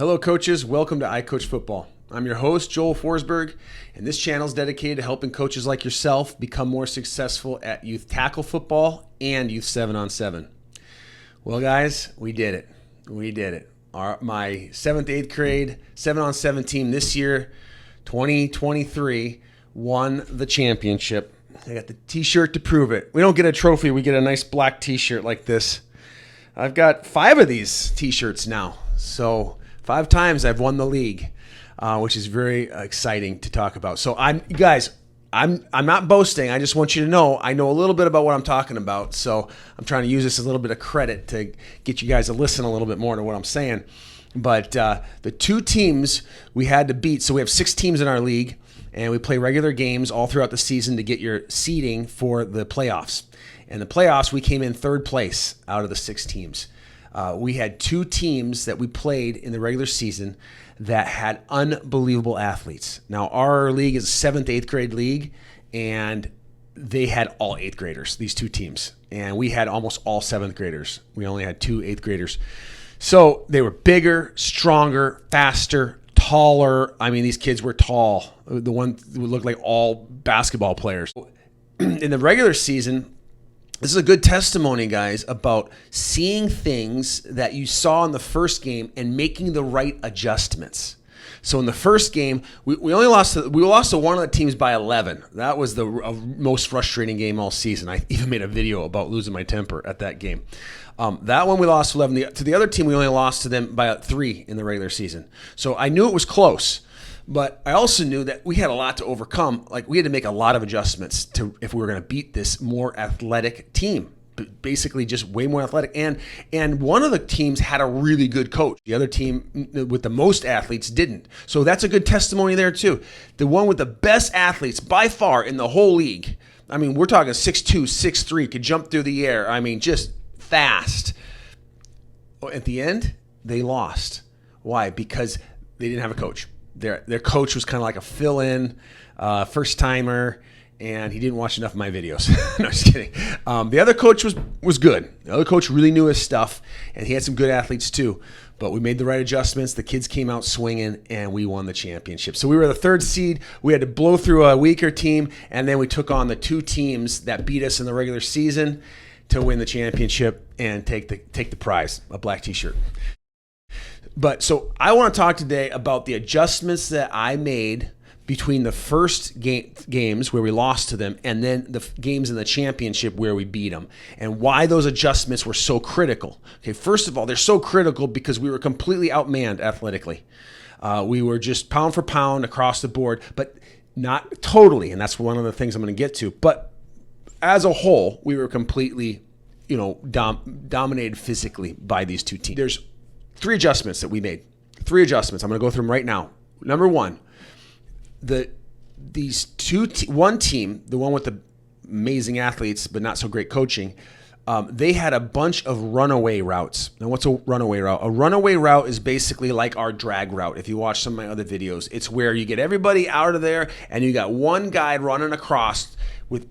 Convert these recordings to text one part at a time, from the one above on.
Hello, coaches. Welcome to I Coach Football. I'm your host, Joel Forsberg, and this channel is dedicated to helping coaches like yourself become more successful at youth tackle football and youth 7-on-7. Well, guys, we did it. We did it. My 7th, 8th grade 7-on-7 team this year, 2023, won the championship. I got the t-shirt to prove it. We don't get a trophy. We get a nice black t-shirt like this. I've got 5 of these t-shirts now. So 5 times I've won the league, which is very exciting to talk about. So I'm not boasting. I just want you to know I know a little bit about what I'm talking about. So I'm trying to use this as a little bit of credit to get you guys to listen a little bit more to what I'm saying. But the 2 teams we had to beat, so we have 6 teams in our league, and we play regular games all throughout the season to get your seeding for the playoffs. And the playoffs, we came in 3rd place out of the 6 teams. We had 2 teams that we played in the regular season that had unbelievable athletes. Now, our league is a 7th, 8th grade league, and they had all 8th graders, these 2 teams. And we had almost all 7th graders. We only had 2 8th graders. So they were bigger, stronger, faster, taller. I mean, these kids were tall. The one who looked like all basketball players. In the regular season, this is a good testimony, guys, about seeing things that you saw in the first game and making the right adjustments. So in the first game, we lost to one of the teams by 11. That was the most frustrating game all season. I even made a video about losing my temper at that game. That one we lost 11. To the other team, we only lost to them by 3 in the regular season. So I knew it was close. But I also knew that we had a lot to overcome. Like, we had to make a lot of adjustments if we were going to beat this more athletic team. Basically, just way more athletic. And one of the teams had a really good coach. The other team with the most athletes didn't. So that's a good testimony there too. The one with the best athletes by far in the whole league. I mean, we're talking 6'2", 6'3", could jump through the air. I mean, just fast. At the end, they lost. Why? Because they didn't have a coach. Their coach was kind of like a fill-in, first-timer, and he didn't watch enough of my videos. No, just kidding. The other coach was good. The other coach really knew his stuff, and he had some good athletes too. But we made the right adjustments. The kids came out swinging, and we won the championship. So we were the 3rd seed. We had to blow through a weaker team, and then we took on the 2 teams that beat us in the regular season to win the championship and take the prize, a black t-shirt. But so I want to talk today about the adjustments that I made between the first games where we lost to them and then the games in the championship where we beat them, and why those adjustments were so critical. Okay, first of all, they're so critical because we were completely outmanned athletically. We were just pound for pound across the board, but not totally, and that's one of the things I'm going to get to. But as a whole, we were completely, dominated physically by these 2 teams. There's 3 adjustments that we made. 3 adjustments. I'm going to go through them right now. Number 1, one team, the one with the amazing athletes but not so great coaching, they had a bunch of runaway routes. Now, what's a runaway route? A runaway route is basically like our drag route. If you watch some of my other videos, it's where you get everybody out of there and you got one guy running across with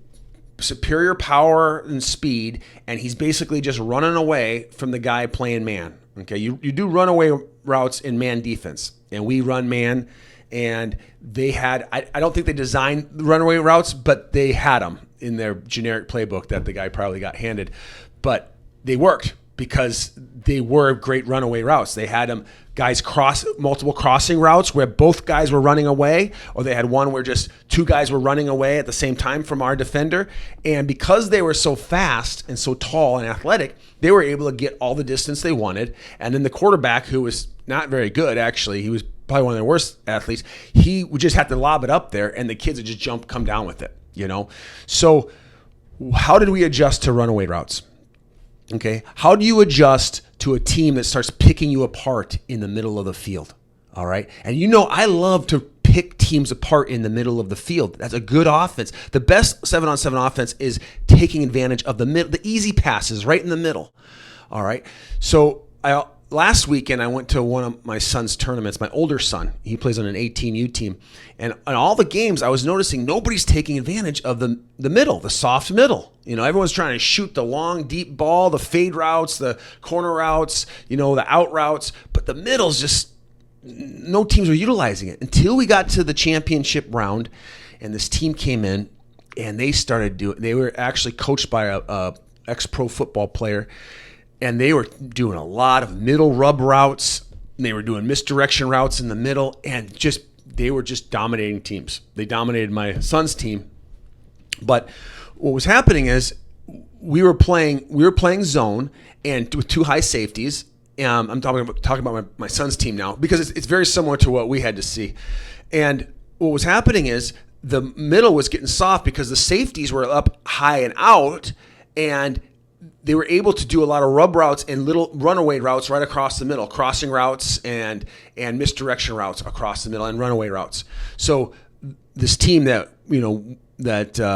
superior power and speed, and he's basically just running away from the guy playing man. Okay, you do runaway routes in man defense, and we run man, and they had, I don't think they designed the runaway routes, but they had them in their generic playbook that the guy probably got handed. But they worked because they were great runaway routes. They had them guys cross multiple crossing routes where both guys were running away, or they had one where just 2 guys were running away at the same time from our defender. And because they were so fast and so tall and athletic, they were able to get all the distance they wanted. And then the quarterback, who was not very good, actually, he was probably one of their worst athletes, he would just have to lob it up there, and the kids would just come down with it, So how did we adjust to runaway routes? Okay, how do you adjust to a team that starts picking you apart in the middle of the field? All right, and I love to pick teams apart in the middle of the field. That's a good offense. The best 7-on-7 offense is taking advantage of the easy passes right in the middle. All right, so last weekend I went to one of my son's tournaments. My older son, he plays on an 18U team, and on all the games I was noticing nobody's taking advantage of the middle, the soft middle. Everyone's trying to shoot the long, deep ball, the fade routes, the corner routes, the out routes, but the middle's just no teams were utilizing it until we got to the championship round, and this team came in and they started doing. They were actually coached by a ex-pro football player, and they were doing a lot of middle rub routes. They were doing misdirection routes in the middle, and they were just dominating teams. They dominated my son's team. But what was happening is we were playing zone and with two high safeties. I'm talking about my son's team now because it's very similar to what we had to see. And what was happening is the middle was getting soft because the safeties were up high and out, and they were able to do a lot of rub routes and little runaway routes right across the middle, crossing routes and misdirection routes across the middle and runaway routes. So this team that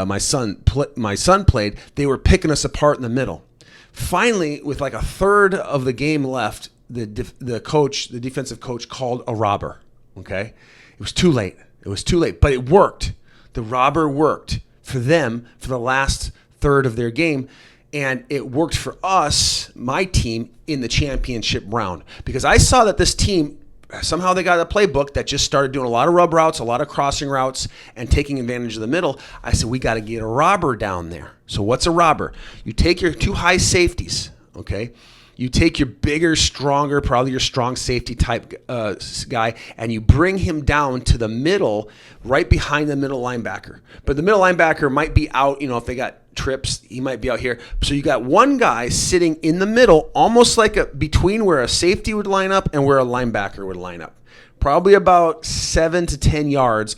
my son played, they were picking us apart in the middle. Finally, with like a third of the game left, the defensive coach called a robber. Okay, it was too late. But it worked. The robber worked for them for the last third of their game. And it worked for us, my team, in the championship round. Because I saw that this team, somehow they got a playbook that just started doing a lot of rub routes, a lot of crossing routes, and taking advantage of the middle. I said, we got to get a robber down there. So what's a robber? You take your two high safeties, okay? You take your bigger, stronger, probably your strong safety type guy, and you bring him down to the middle, right behind the middle linebacker. But the middle linebacker might be out, if they got trips, he might be out here. So you got one guy sitting in the middle, almost like between where a safety would line up and where a linebacker would line up. Probably about 7 to 10 yards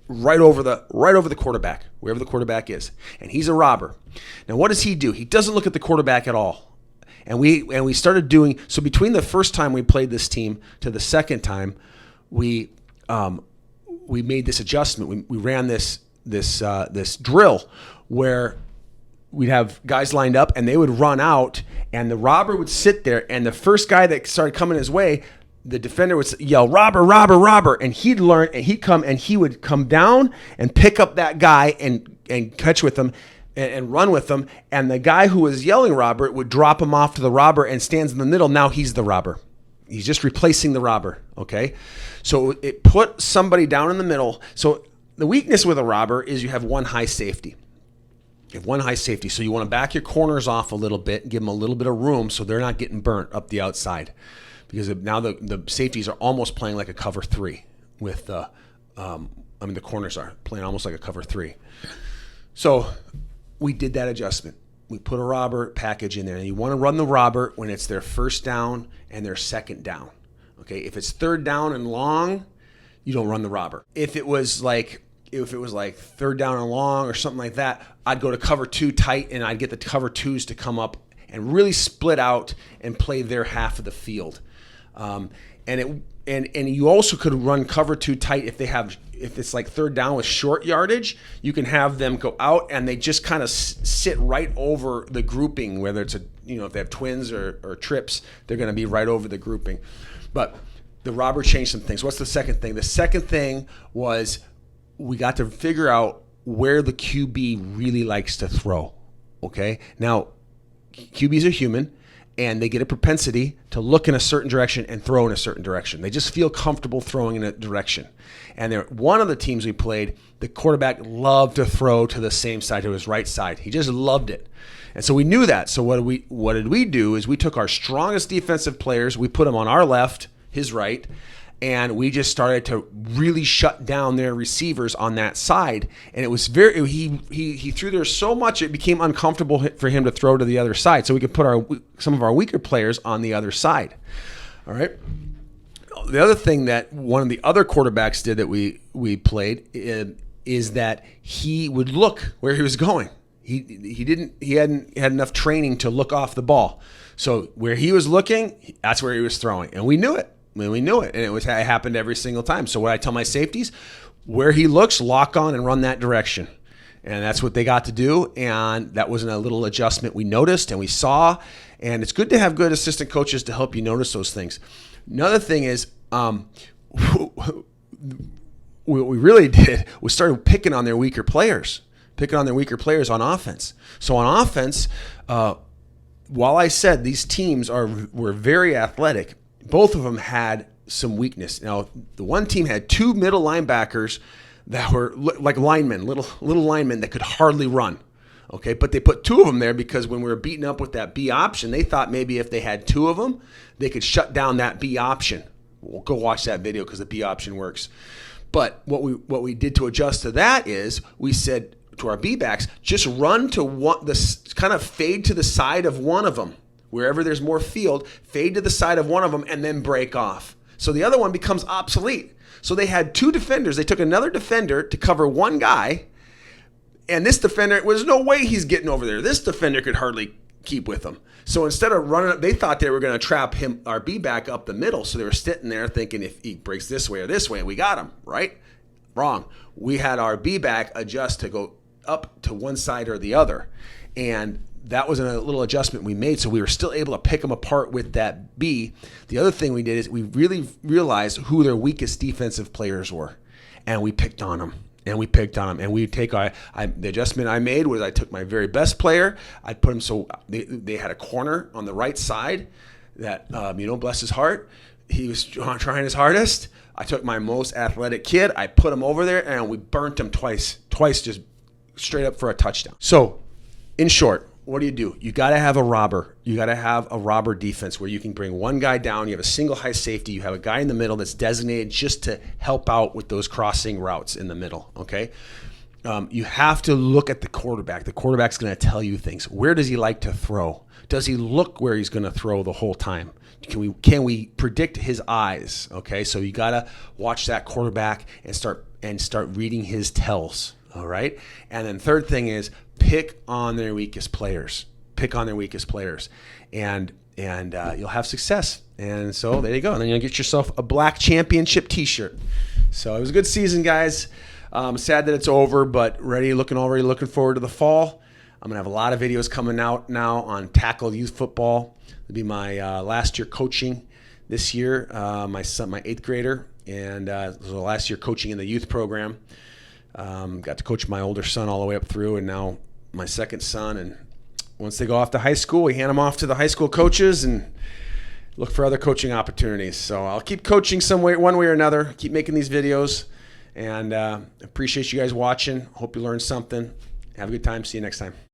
right over the quarterback, wherever the quarterback is. And he's a robber. Now what does he do? He doesn't look at the quarterback at all. And we started doing so between the first time we played this team to the second time, we made this adjustment. We ran this drill where we'd have guys lined up and they would run out, and the robber would sit there, and the first guy that started coming his way, the defender would yell, "Robber, robber, robber," and he'd would come down and pick up that guy and catch with him. And run with them, and the guy who was yelling robber would drop him off to the robber and stands in the middle. Now he's the robber. He's just replacing the robber, okay? So it put somebody down in the middle. So the weakness with a robber is you have one high safety. You have one high safety, so you want to back your corners off a little bit and give them a little bit of room so they're not getting burnt up the outside. Because now the safeties are almost playing like a cover three with the corners are playing almost like a cover three. So we did that adjustment. We put a robber package in there, and you want to run the robber when it's their first down and their second down. Okay, if it's third down and long, you don't run the robber. If it was like third down and long or something like that, I'd go to cover two tight, and I'd get the cover twos to come up and really split out and play their half of the field. And you also could run cover two tight if it's like third down with short yardage. You can have them go out and they just kind of sit right over the grouping, whether it's if they have twins or trips, they're going to be right over the grouping. But the robber changed some things. What's the second thing? The second thing was we got to figure out where the QB really likes to throw. Okay, now QBs are human, and they get a propensity to look in a certain direction and throw in a certain direction. They just feel comfortable throwing in a direction. And one of the teams we played, the quarterback loved to throw to the same side, to his right side. He just loved it. And so we knew that. So what did we do is we took our strongest defensive players, we put them on our left, his right, and we just started to really shut down their receivers on that side. And it was he threw there so much it became uncomfortable for him to throw to the other side. So we could put some of our weaker players on the other side. All right. The other thing that one of the other quarterbacks did that we played is that he would look where he was going. He hadn't had enough training to look off the ball. So where he was looking, that's where he was throwing, and we knew it. We knew it, and it happened every single time. So what I tell my safeties, where he looks, lock on and run that direction. And that's what they got to do, and that was a little adjustment we noticed and we saw, and it's good to have good assistant coaches to help you notice those things. Another thing is what we really did was started picking on their weaker players on offense. So on offense, while I said these teams were very athletic, both of them had some weakness. Now, the one team had 2 middle linebackers that were like linemen, little linemen that could hardly run. Okay, but they put 2 of them there because when we were beating up with that B option, they thought maybe if they had 2 of them, they could shut down that B option. We'll go watch that video because the B option works. But what we did to adjust to that is we said to our B backs, just run to kind of fade to the side of one of them. Wherever there's more field, fade to the side of one of them and then break off. So the other one becomes obsolete. So they had 2 defenders. They took another defender to cover one guy. And this defender, there's no way he's getting over there. This defender could hardly keep with him. So instead of running up, they thought they were going to trap him, our B back, up the middle. So they were sitting there thinking if he breaks this way or this way, we got him, right? Wrong. We had our B back adjust to go up to one side or the other. And that was a little adjustment we made, so we were still able to pick them apart with that B. The other thing we did is we really realized who their weakest defensive players were, and we picked on them. And we take the adjustment I made was I took my very best player. I put him so they had a corner on the right side that bless his heart, he was trying his hardest. I took my most athletic kid. I put him over there, and we burnt him twice just straight up for a touchdown. So, in short, what do? You got to have a robber. You got to have a robber defense where you can bring one guy down. You have a single high safety. You have a guy in the middle that's designated just to help out with those crossing routes in the middle, okay? You have to look at the quarterback. The quarterback's going to tell you things. Where does he like to throw? Does he look where he's going to throw the whole time? Can we predict his eyes, okay? So you got to watch that quarterback and start reading his tells. All right. And then third thing is pick on their weakest players. And you'll have success. And so there you go. And then you'll get yourself a black championship t-shirt. So it was a good season, guys. Sad that it's over, but already looking forward to the fall. I'm going to have a lot of videos coming out now on tackle youth football. It'll be my last year coaching this year. My son, my 8th grader, and the last year coaching in the youth program. Got to coach my older son all the way up through, and now my second son. And once they go off to high school, we hand them off to the high school coaches and look for other coaching opportunities. So I'll keep coaching one way or another, keep making these videos, and appreciate you guys watching. Hope you learned something. Have a good time. See you next time.